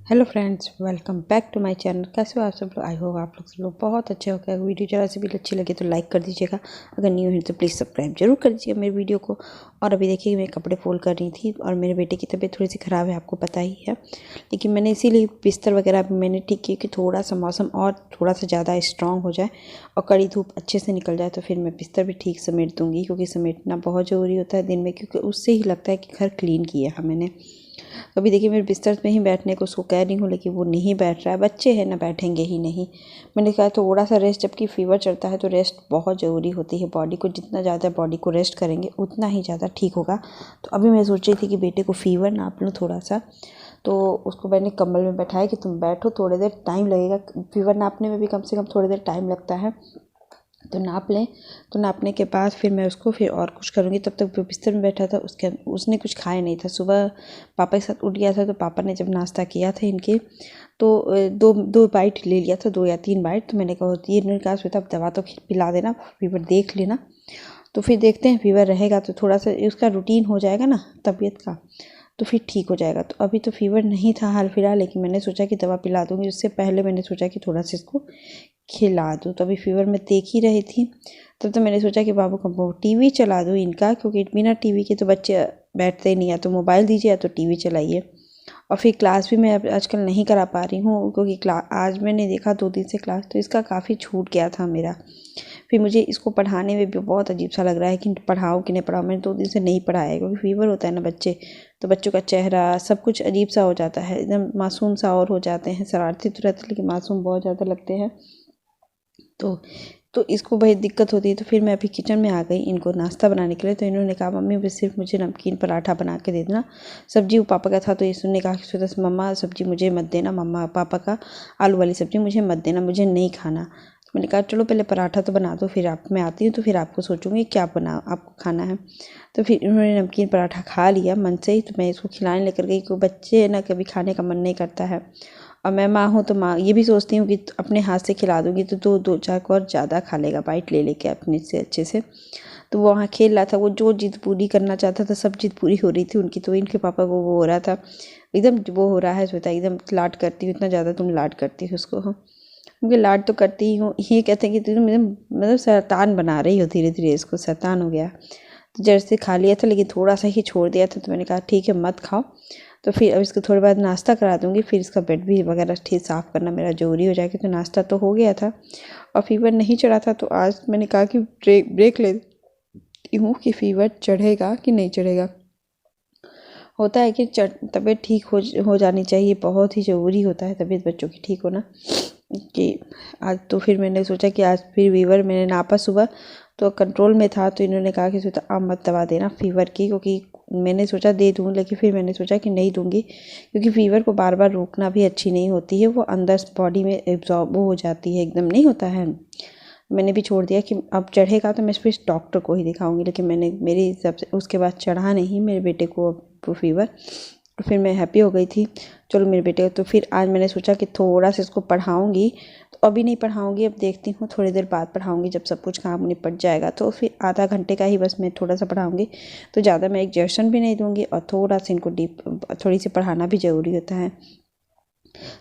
Hello friends, welcome back to my channel. कैसे हो आप सब लोग? आई होप आप लोग सब लोग बहुत अच्छे हो गए। वीडियो जरा से भी अच्छी लगे तो लाइक कर दीजिएगा। अगर न्यू है तो प्लीज़ सब्सक्राइब जरूर कर दीजिएगा मेरे वीडियो को। और अभी देखिए मैं कपड़े फोल्ड कर रही थी और मेरे बेटे की तबीयत थोड़ी सी ख़राब है, आपको पता ही है। लेकिन मैंने इसीलिए बिस्तर वगैरह मैंने ठीक किया कि थोड़ा सा मौसम और थोड़ा सा ज़्यादा स्ट्रॉन्ग हो जाए और कड़ी धूप अच्छे से निकल जाए तो फिर मैं बिस्तर भी ठीक समेट दूँगी, क्योंकि समेटना बहुत ज़रूरी होता है दिन में, क्योंकि उससे ही लगता है कि घर क्लीन किया है मैंने। अभी देखिए मेरे बिस्तर में ही बैठने को उसको कह रही हूँ, लेकिन वो नहीं बैठ रहा है। बच्चे हैं ना, बैठेंगे ही नहीं। मैंने कहा थोड़ा सा रेस्ट, जबकि फीवर चढ़ता है तो रेस्ट बहुत ज़रूरी होती है बॉडी को। जितना ज़्यादा बॉडी को रेस्ट करेंगे उतना ही ज़्यादा ठीक होगा। तो अभी मैं सोच रही थी कि बेटे को फीवर नाप लूँ थोड़ा सा, तो उसको मैंने कंबल में बैठाया कि तुम बैठो, थोड़ी देर टाइम लगेगा। फीवर नापने में भी कम से कम थोड़ी देर टाइम लगता है, तो नाप लें। तो नापने के बाद फिर मैं उसको फिर और कुछ करूँगी। तब तक वो बिस्तर में बैठा था, उसने कुछ खाया नहीं था। सुबह पापा के साथ उठ गया था, तो पापा ने जब नाश्ता किया था इनके, तो दो बाइट ले लिया था, 2 या 3 बाइट। तो मैंने कहा ये इन्होंने कहा बेटा अब दवा तो पिला देना, फीवर देख लेना। तो फिर देखते हैं, फीवर रहेगा तो थोड़ा सा उसका रूटीन हो जाएगा ना तबीयत का, तो फिर ठीक हो जाएगा। तो अभी तो फीवर नहीं था हाल फिलहाल, लेकिन मैंने सोचा कि दवा पिला दूँगी। उससे पहले मैंने सोचा कि थोड़ा सा इसको खिला दूँ। तो अभी फीवर में देख ही रही थी, तब तो मैंने सोचा कि बाबू को टीवी चला दूँ इनका, क्योंकि बिना टीवी के तो बच्चे बैठते ही नहीं। या तो मोबाइल दीजिए या तो टीवी चलाइए। और फिर क्लास भी मैं आजकल नहीं करा पा रही हूँ, क्योंकि आज मैंने देखा 2 दिन से क्लास, तो इसका काफ़ी छूट गया था मेरा। फिर मुझे इसको पढ़ाने में भी बहुत अजीब सा लग रहा है कि पढ़ाऊँ कि नहीं पढ़ाऊँ। मैंने 2 दिन से नहीं पढ़ाया, क्योंकि फीवर होता है ना बच्चे, तो बच्चों का चेहरा सब कुछ अजीब सा हो जाता है, एकदम मासूम सा और हो जाते हैं। शरारती तो रहते लेकिन मासूम बहुत ज़्यादा लगते हैं। तो इसको भाई दिक्कत होती है। तो फिर मैं अभी किचन में आ गई इनको नाश्ता बनाने के लिए। तो इन्होंने कहा मम्मी बस सिर्फ मुझे नमकीन पराठा बना के दे देना, सब्जी वो पापा का था। तो इसने कहा कि सुदस मम्मा सब्जी मुझे मत देना, मम्मा पापा का आलू वाली सब्जी मुझे मत देना, मुझे नहीं खाना। तो मैंने कहा चलो पहले पराठा तो बना दो, फिर मैं आती हूँ तो फिर आपको सोचूंगी क्या बना आपको खाना है। तो फिर इन्होंने नमकीन पराठा खा लिया मन से ही। तो मैं इसको खिलाने लेकर गई, क्योंकि बच्चे ना कभी खाने का मन नहीं करता है। और मैं माँ हूँ तो माँ ये भी सोचती हूँ कि अपने हाथ से खिला दूँगी तो 2-4 और ज़्यादा खा लेगा बाइट ले लेके अपने से अच्छे से। तो वो वहाँ खेल रहा था, वो जो जिद पूरी करना चाहता था सब जिद पूरी हो रही थी उनकी। तो इनके पापा को वो हो रहा था, एकदम वो हो रहा है श्वेता एकदम लाड करती हूँ, इतना ज़्यादा तुम लाड करती हो उसको। हाँ क्योंकि लाड तो करती ही हूँ। ये कहते हैं कि तुम एकदम मतलब शैतान बना रही हो, धीरे धीरे इसको शैतान हो गया। तो जड़ से खा लिया था, लेकिन थोड़ा सा ही छोड़ दिया था। तो मैंने कहा ठीक है मत खाओ। तो फिर अब इसको थोड़ी बाद नाश्ता करा दूँगी, फिर इसका बेड भी वगैरह ठीक साफ़ करना मेरा ज़रूरी हो जाएगा। तो नाश्ता तो हो गया था और फीवर नहीं चढ़ा था, तो आज मैंने कहा कि ब्रेक लेती हूँ कि फीवर चढ़ेगा कि नहीं चढ़ेगा। होता है कि तबीयत ठीक हो जानी चाहिए, बहुत ही ज़रूरी होता है तबीयत बच्चों की ठीक होना। कि आज तो फिर मैंने सोचा कि आज फिर फीवर मैंने नापा सुबह तो कंट्रोल में था। तो इन्होंने कहा कि सोचा आप मत दवा देना फीवर की, क्योंकि मैंने सोचा दे दूँ, लेकिन फिर मैंने सोचा कि नहीं दूँगी, क्योंकि फीवर को बार बार रोकना भी अच्छी नहीं होती है। वो अंदर बॉडी में एब्जॉर्ब हो जाती है, एकदम नहीं होता है। मैंने भी छोड़ दिया कि अब चढ़ेगा तो मैं फिर डॉक्टर को ही दिखाऊंगी। लेकिन मेरे हिसाब से उसके बाद चढ़ा नहीं मेरे बेटे को फीवर। तो फिर मैं हैप्पी हो गई थी, चलो मेरे बेटे को। तो फिर आज मैंने सोचा कि थोड़ा सा इसको पढ़ाऊँगी। तो अभी नहीं पढ़ाऊँगी, अब देखती हूँ थोड़ी देर बाद पढ़ाऊँगी, जब सब कुछ काम निपट जाएगा। तो फिर आधा घंटे का ही बस मैं थोड़ा सा पढ़ाऊँगी, तो ज़्यादा मैं एग्जर्शन भी नहीं दूँगी। और थोड़ा सा इनको डीप थोड़ी सी पढ़ाना भी ज़रूरी होता है।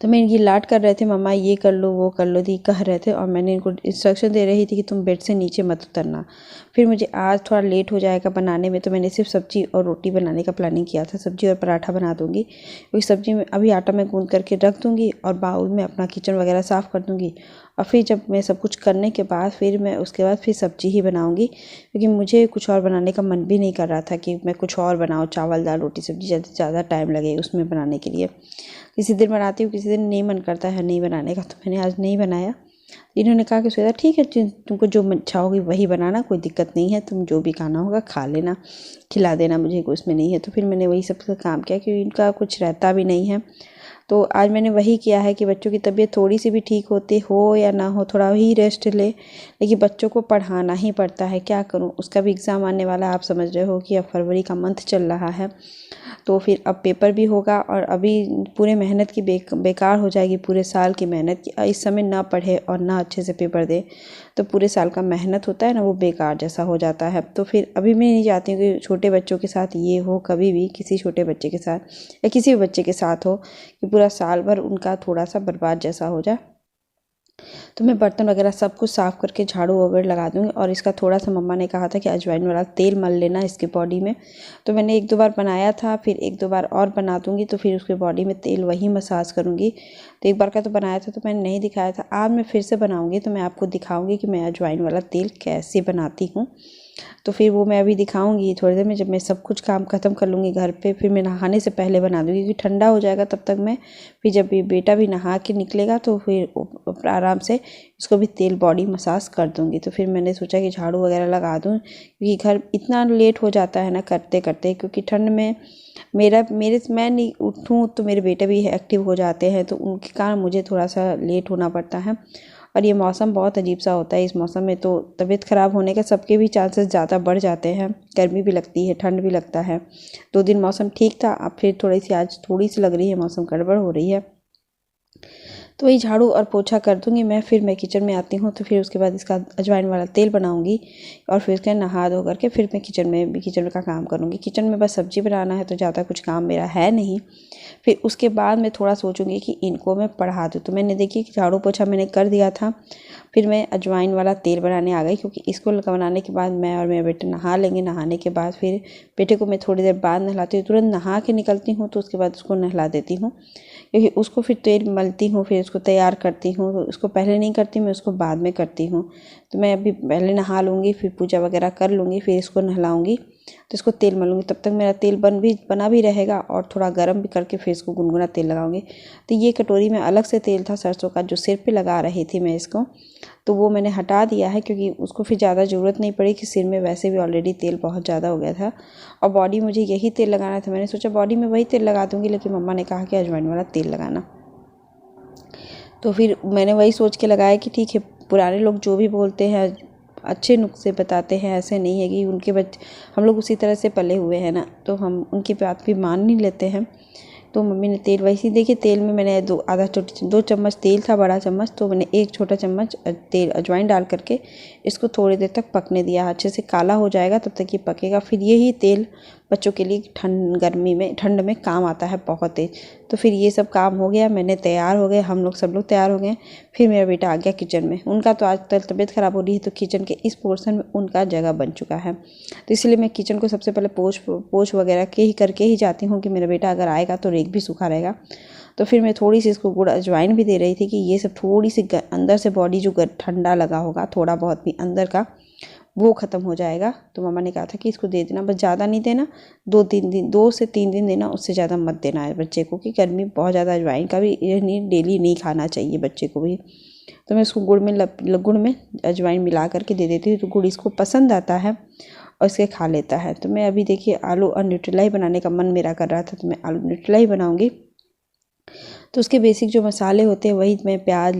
तो मैं इनकी लाड कर रहे थे, मम्मा ये कर लो वो कर लो दी कह रहे थे, और मैंने इनको इंस्ट्रक्शन दे रही थी कि तुम बेड से नीचे मत उतरना। फिर मुझे आज थोड़ा लेट हो जाएगा बनाने में, तो मैंने सिर्फ सब्जी और रोटी बनाने का प्लानिंग किया था। सब्जी और पराठा बना दूँगी, क्योंकि सब्जी में अभी आटा मैं गूँध करके रख दूँगी और बाउल में अपना किचन वगैरह साफ़ कर दूँगी। और फिर जब मैं सब कुछ करने के बाद फिर मैं उसके बाद फिर सब्जी ही बनाऊँगी, क्योंकि मुझे कुछ और बनाने का मन भी नहीं कर रहा था कि मैं कुछ और बनाऊँ, चावल दाल रोटी सब्जी ज़्यादा टाइम लगे उसमें बनाने के लिए। किसी दिन बनाती हूँ, किसी दिन नहीं मन करता है नहीं बनाने का, तो मैंने आज नहीं बनाया। इन्होंने कहा कि श्वेता ठीक है, तुमको जो इच्छा होगी वही बनाना, कोई दिक्कत नहीं है, तुम जो भी खाना होगा खा लेना, खिला देना, मुझे कोई उसमें नहीं है। तो फिर मैंने वही सब काम किया, क्योंकि इनका कुछ रहता भी नहीं है। तो आज मैंने वही किया है कि बच्चों की तबीयत थोड़ी सी भी ठीक होती हो या ना हो, थोड़ा ही रेस्ट ले, लेकिन बच्चों को पढ़ाना ही पड़ता है, क्या करूं। उसका भी एग्ज़ाम आने वाला है, आप समझ रहे हो कि अब फरवरी का मंथ चल रहा है। तो फिर अब पेपर भी होगा और अभी पूरे मेहनत की बेकार हो जाएगी, पूरे साल की मेहनत की। इस समय ना पढ़े और ना अच्छे से पेपर दे तो पूरे साल का मेहनत होता है ना, वो बेकार जैसा हो जाता है। तो फिर अभी मैं नहीं चाहती हूँ कि छोटे बच्चों के साथ ये हो, कभी भी किसी छोटे बच्चे के साथ या किसी भी बच्चे के साथ हो कि पूरा साल भर उनका थोड़ा सा बर्बाद जैसा हो जाए। तो मैं बर्तन वगैरह सब कुछ साफ़ करके झाड़ू वगैरह लगा दूँगी। और इसका थोड़ा सा मम्मा ने कहा था कि अजवाइन वाला तेल मल लेना इसके बॉडी में। तो मैंने 1-2 बार बनाया था, फिर 1-2 बार और बना दूँगी तो फिर उसके बॉडी में तेल वही मसाज करूँगी। तो एक बार का तो बनाया था तो मैंने नहीं दिखाया था, आज मैं फिर से बनाऊँगी तो मैं आपको दिखाऊँगी कि मैं अजवाइन वाला तेल कैसे बनाती हूँ। तो फिर वो मैं अभी दिखाऊंगी थोड़ी देर में, जब मैं सब कुछ काम ख़त्म कर लूँगी घर पे, फिर मैं नहाने से पहले बना दूँगी क्योंकि ठंडा हो जाएगा तब तक मैं। फिर जब ये बेटा भी नहा के निकलेगा तो फिर आराम से इसको भी तेल बॉडी मसाज कर दूँगी। तो फिर मैंने सोचा कि झाड़ू वगैरह लगा दूँ क्योंकि घर इतना लेट हो जाता है ना करते करते, क्योंकि ठंड में मैं नहीं उठूँ तो मेरे बेटे भी एक्टिव हो जाते हैं, तो उनके कारण मुझे थोड़ा सा लेट होना पड़ता है। और ये मौसम बहुत अजीब सा होता है, इस मौसम में तो तबीयत ख़राब होने के सबके भी चांसेस ज़्यादा बढ़ जाते हैं। गर्मी भी लगती है, ठंड भी लगता है। 2 दिन मौसम ठीक था, अब फिर आज थोड़ी सी लग रही है मौसम गड़बड़ हो रही है। तो वही झाड़ू और पोछा कर दूँगी मैं, फिर मैं किचन में आती हूँ। तो फिर उसके बाद इसका अजवाइन वाला तेल बनाऊँगी और फिर उसके नहा धो करके फिर मैं किचन का काम करूँगी। किचन में बस सब्ज़ी बनाना है तो ज़्यादा कुछ काम मेरा है नहीं। फिर उसके बाद मैं थोड़ा सोचूंगी कि इनको मैं पढ़ा दूँ। तो मैंने देखिए कि झाड़ू पोछा मैंने कर दिया था, फिर मैं अजवाइन वाला तेल बनाने आ गई क्योंकि इसको बनाने के बाद मैं और मेरा बेटा नहा लेंगे। नहाने के बाद फिर बेटे को मैं थोड़ी देर बाद नहलाती हूँ, तुरंत नहा के निकलती हूँ तो उसके बाद उसको नहला देती हूँ क्योंकि उसको फिर तेल मलती हूँ, फिर उसको तैयार करती हूँ। तो उसको पहले नहीं करती, मैं उसको बाद में करती हूँ। तो मैं अभी पहले नहा लूँगी, फिर पूजा वगैरह कर लूँगी, फिर इसको नहलाऊँगी तो इसको तेल मलूँगी। तब तक मेरा तेल बना भी रहेगा और थोड़ा गर्म भी करके फिर इसको गुनगुना तेल लगाऊंगी। तो ये कटोरी में अलग से तेल था सरसों का जो सिर पे लगा रही थी मैं इसको, तो वो मैंने हटा दिया है क्योंकि उसको फिर ज़्यादा ज़रूरत नहीं पड़ी कि सिर में वैसे भी ऑलरेडी तेल बहुत ज़्यादा हो गया था और बॉडी मुझे यही तेल लगाना था। मैंने सोचा बॉडी में वही तेल लगा दूँगी, लेकिन मम्मा ने कहा कि अजवाइन वाला तेल लगाना। तो फिर मैंने वही सोच के लगाया कि ठीक है, पुराने लोग जो भी बोलते हैं अच्छे नुस्खे बताते हैं, ऐसे नहीं है कि उनके बच्चे हम लोग उसी तरह से पले हुए हैं ना, तो हम उनकी बात भी मान नहीं लेते हैं। तो मम्मी ने तेल वैसे ही देखिए, तेल में मैंने 2 चम्मच तेल था, बड़ा चम्मच, तो मैंने 1 छोटा चम्मच तेल अजवाइन डाल करके इसको थोड़ी देर तक पकने दिया। अच्छे से काला हो जाएगा तब तक ये पकेगा। फिर यही तेल बच्चों के लिए ठंड में काम आता है बहुत तेज। तो फिर ये सब काम हो गया, मैंने तैयार हो गए, हम लोग सब लोग तैयार हो गए। फिर मेरा बेटा आ गया किचन में। उनका तो आजकल तबीयत ख़राब हो रही है तो किचन के इस पोर्शन में उनका जगह बन चुका है। तो इसलिए मैं किचन को सबसे पहले पोछ वगैरह के ही करके ही जाती हूँ कि मेरा बेटा अगर आएगा तो रेक भी सूखा रहेगा। तो फिर मैं थोड़ी सी इसको गुड़ अजवाइन भी दे रही थी कि ये सब थोड़ी सी अंदर से बॉडी जो ठंडा लगा होगा थोड़ा बहुत भी अंदर का, वो ख़त्म हो जाएगा। तो मम्मा ने कहा था कि इसको दे देना, बस ज़्यादा नहीं देना, 2 से 3 दिन देना, उससे ज़्यादा मत देना है बच्चे को, कि गर्मी बहुत ज़्यादा, अजवाइन का भी ये नहीं डेली नहीं खाना चाहिए बच्चे को भी। तो मैं उसको गुड़ में अजवाइन मिला करके दे देती हूँ, तो गुड़ इसको पसंद आता है और इसके खा लेता है। तो मैं अभी देखिए आलू और न्यूट्रेला ही बनाने का मन मेरा कर रहा था, तो मैं आलू न्यूट्रेला ही बनाऊँगी। तो उसके बेसिक जो मसाले होते हैं वही मैं प्याज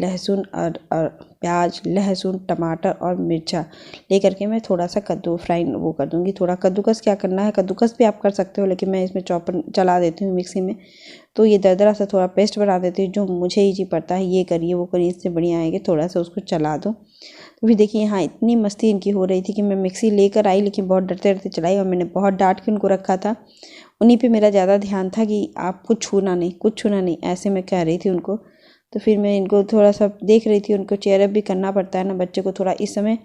लहसुन टमाटर और मिर्चा लेकर के मैं थोड़ा सा वो कर दूँगी। थोड़ा कद्दूकस क्या करना है, कद्दूकस भी आप कर सकते हो, लेकिन मैं इसमें चॉपर चला देती हूँ मिक्सी में, तो ये दरदरा सा थोड़ा पेस्ट बना देती हूँ। जो मुझे ईजी पड़ता है ये करिए वो करिए, इससे बढ़िया आएंगे, थोड़ा सा उसको चला दो। तो फिर देखिए यहाँ इतनी मस्ती इनकी हो रही थी कि मैं मिक्सी लेकर आई, लेकिन बहुत डरते डरते चलाई और मैंने बहुत डांट के उनको रखा था। उन्हीं पे मेरा ज़्यादा ध्यान था कि आप कुछ छूना नहीं, ऐसे मैं कह रही थी उनको। तो फिर मैं इनको थोड़ा सा देख रही थी, उनको चेयरअप भी करना पड़ता है ना बच्चे को थोड़ा। इस समय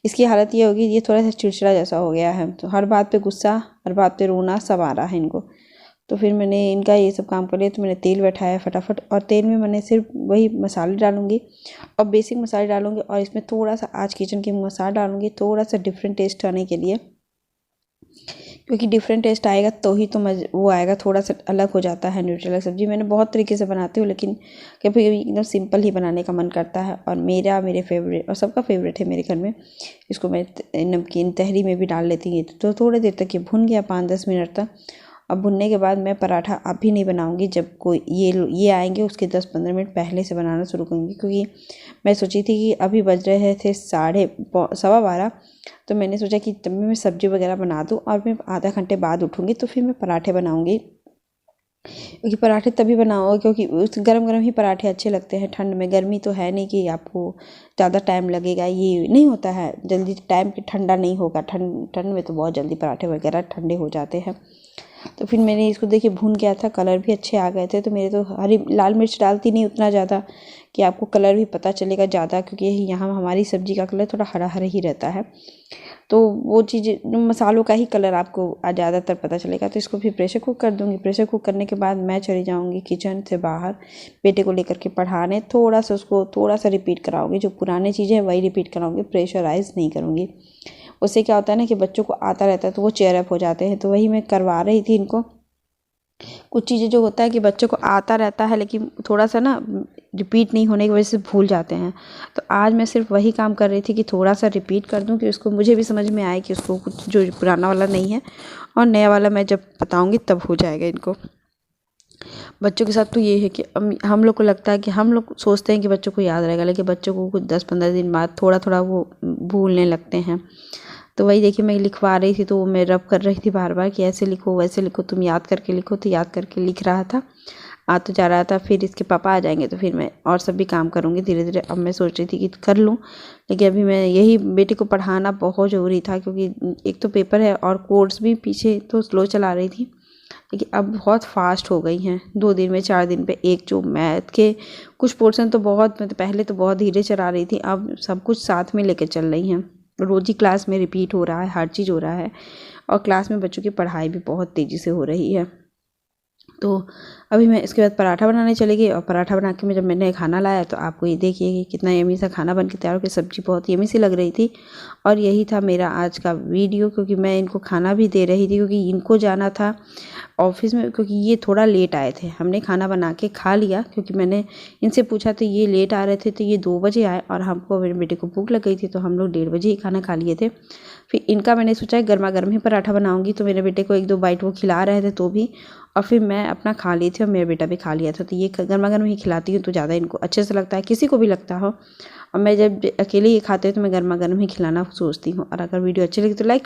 इसकी हालत ये होगी, ये थोड़ा सा चिड़चिड़ा जैसा हो गया है, तो हर बात पे गुस्सा, हर बात पे रोना सब आ रहा है इनको। तो फिर मैंने इनका ये सब काम कर लिया, तो मैंने तेल बैठाया फटाफट, और तेल में मैंने सिर्फ वही मसाले डालूंगी और बेसिक मसाले डालूंगी, और इसमें थोड़ा सा आज किचन किंग मसाला डालूंगी, थोड़ा सा डिफरेंट टेस्ट आने के लिए, क्योंकि डिफरेंट टेस्ट आएगा तो ही तो वो आएगा, थोड़ा सा अलग हो जाता है। न्यूट्रेला सब्जी मैंने बहुत तरीके से बनाती हूँ, लेकिन कभी कभी एकदम सिंपल ही बनाने का मन करता है। और मेरे फेवरेट और सबका फेवरेट है मेरे घर में, इसको मैं नमकीन तहरी में भी डाल लेती हूँ। तो थोड़ी देर तक ये भुन गया, 5-10 मिनट तक। अब भुनने के बाद मैं पराठा अभी नहीं बनाऊंगी, जब कोई ये आएंगे उसके 10-15 मिनट पहले से बनाना शुरू करूँगी, क्योंकि मैं सोची थी कि अभी बज रहे थे 12:15, तो मैंने सोचा कि तब मैं सब्जी वगैरह बना दूँ और मैं आधा घंटे बाद उठूँगी तो फिर मैं पराठे बनाऊँगी। क्योंकि पराठे तभी बनाओ क्योंकि उस गरम गरम ही पराठे अच्छे लगते हैं। ठंड में, गर्मी तो है नहीं कि आपको ज़्यादा टाइम लगेगा, ये नहीं होता है जल्दी टाइम, ठंडा नहीं होगा। ठंड में तो बहुत जल्दी पराठे वगैरह ठंडे हो जाते हैं। तो फिर मैंने इसको देखिए भून गया था, कलर भी अच्छे आ गए थे। तो मेरे तो हरी लाल मिर्च डालती नहीं उतना ज़्यादा कि आपको कलर भी पता चलेगा ज़्यादा, क्योंकि यहाँ हमारी सब्ज़ी का कलर थोड़ा हरा हरा ही रहता है। तो वो चीज़ मसालों का ही कलर आपको ज़्यादातर पता चलेगा। तो इसको फिर प्रेशर कुक कर दूँगी। प्रेशर कुक करने के बाद मैं चली जाऊँगी किचन से बाहर बेटे को लेकर के पढ़ाने। थोड़ा सा उसको थोड़ा सा रिपीट कराऊँगी, जो पुरानी चीज़ें हैं वही रिपीट कराऊँगी, प्रेशराइज नहीं करूँगी। उससे क्या होता है ना कि बच्चों को आता रहता है तो वो चेयर अप हो जाते हैं। तो वही मैं करवा रही थी इनको। कुछ चीज़ें जो होता है कि बच्चों को आता रहता है लेकिन थोड़ा सा ना रिपीट नहीं होने की वजह से भूल जाते हैं। तो आज मैं सिर्फ वही काम कर रही थी कि थोड़ा सा रिपीट कर दूं कि उसको मुझे भी समझ में आए कि उसको कुछ जो पुराना वाला नहीं है और नया वाला मैं जब बताऊंगी तब हो जाएगा इनको। बच्चों के साथ तो ये है कि हम लोग को लगता है कि हम लोग सोचते हैं कि बच्चों को याद रहेगा, लेकिन बच्चों को कुछ 10-15 दिन बाद थोड़ा थोड़ा वो भूलने लगते हैं। तो वही देखिए मैं लिखवा रही थी तो मैं रब कर रही थी बार बार कि ऐसे लिखो वैसे लिखो, तुम याद करके लिखो। तो याद करके लिख रहा था, आ तो जा रहा था। फिर इसके पापा आ जाएंगे तो फिर मैं और सब भी काम करूँगी धीरे धीरे। अब मैं सोच रही थी कि कर लूँ, लेकिन अभी मैं यही बेटे को पढ़ाना बहुत ज़रूरी था, क्योंकि एक तो पेपर है और कोर्स भी पीछे तो स्लो चला रही थी, लेकिन अब बहुत फास्ट हो गई हैं। 2 दिन में 4 दिन पे एक जो मैथ के कुछ पोर्शन तो बहुत मतलब पहले तो बहुत धीरे चला रही थी, अब सब कुछ साथ में लेकर चल रही हैं। रोज़ ही क्लास में रिपीट हो रहा है, हर चीज़ हो रहा है और क्लास में बच्चों की पढ़ाई भी बहुत तेज़ी से हो रही है। तो अभी मैं इसके बाद पराठा बनाने चली गई और पराठा बना के मैं जब मैंने खाना लाया तो आपको ये देखिए कि कितना यमी सा खाना बन के तैयार हो गया। सब्ज़ी बहुत यमी सी लग रही थी और यही था मेरा आज का वीडियो, क्योंकि मैं इनको खाना भी दे रही थी क्योंकि इनको जाना था ऑफिस में, क्योंकि ये थोड़ा लेट आए थे। हमने खाना बना के खा लिया क्योंकि मैंने इनसे पूछा तो ये लेट आ रहे थे, तो ये 2 बजे आए और हमको मेरे बेटे को भूख लग गई थी तो हम लोग 1:30 बजे ही खाना खा लिए थे। फिर इनका मैंने सोचा गर्मा गर्म ही पराठा बनाऊंगी, तो मेरे बेटे को 1-2 बाइट वो खिला रहे थे तो भी, और फिर मैं अपना खा ली थी और मेरा बेटा भी खा लिया था। तो ये गर्मा गर्म ही खिलाती हूँ तो ज़्यादा इनको अच्छे से लगता है, किसी को भी लगता हो। और मैं जब अकेले ये खाते हैं तो मैं गर्मा गर्म ही खिलाना सोचती हूँ। और अगर वीडियो अच्छी लगी तो लाइक